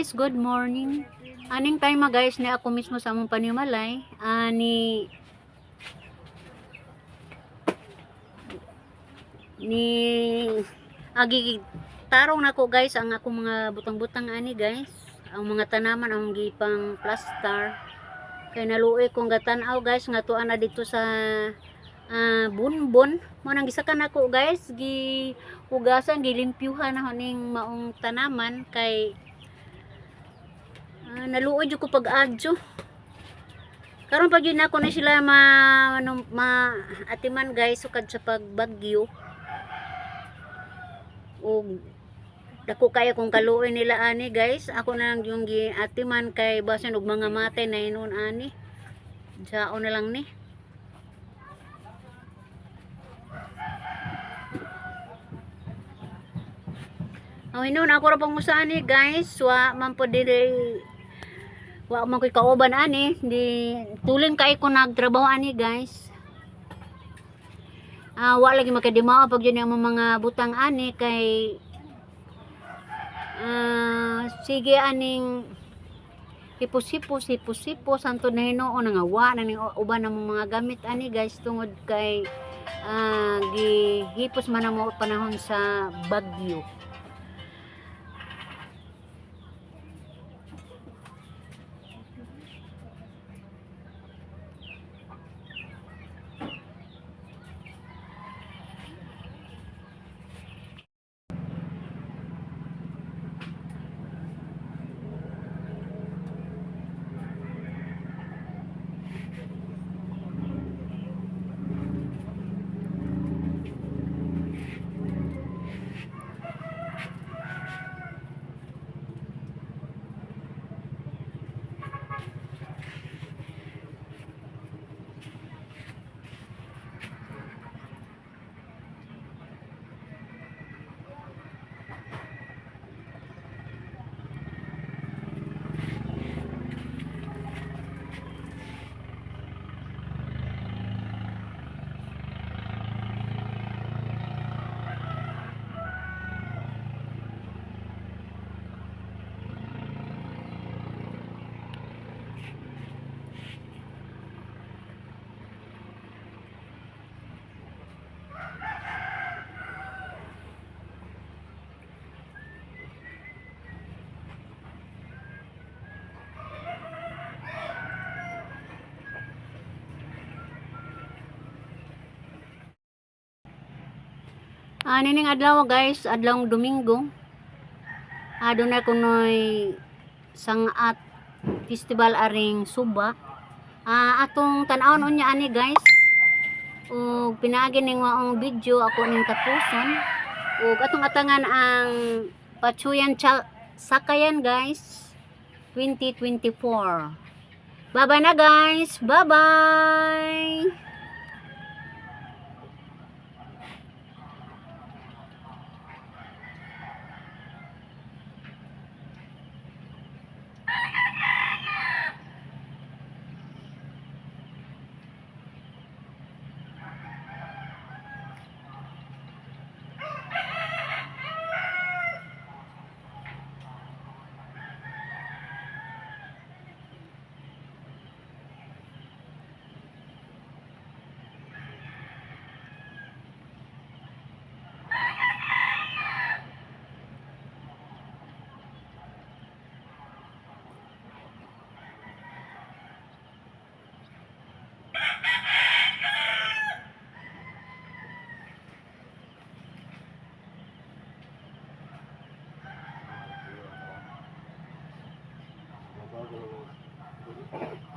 guys, good morning. Aning time guys ni ako mismo sa among panimalay. Ni agi tarong nako guys ang ako mga butang-butang ani guys. Ang mga tanaman ang gipang plaster. Kay naluoy kong gatan-aw guys nga tuan na dito sa bunbon. Mo nang gisakan nako guys, gi hugasan gilimpyuhan na ning maong tanaman kay naluoy jud ko pag-adyo. Karon pag yun ako na sila atiman guys sukad sa pagbagyo. O dako kaya kung kaluoy nila ani guys, ako na lang yung giatiman kay basin og mga matay na inon ani. Sao na lang ni. Inon ako ra pang musani guys, wa man po dire wa man ko'y kauban ani, di tuling kay ko nagtrabaho ani guys. Wa lagi makadimao pag yun ang mga butang ani kay sige aning hipos-hipos santo na Hinoon nga wa nang uban ng mga gamit ani guys tungod kay gihipos man mo panahon sa bagyo. Nining adlaw guys, adlaw Domingo. Adunay kunoy sangat festival aring Suba. Atong tan-awon unya ani guys. Ug pinaagi ning waong video ako ning tapuson. Ug atong atangan ang Patsuyan Sakayan guys 2024. Bye-bye na guys. Bye-bye. Thank you.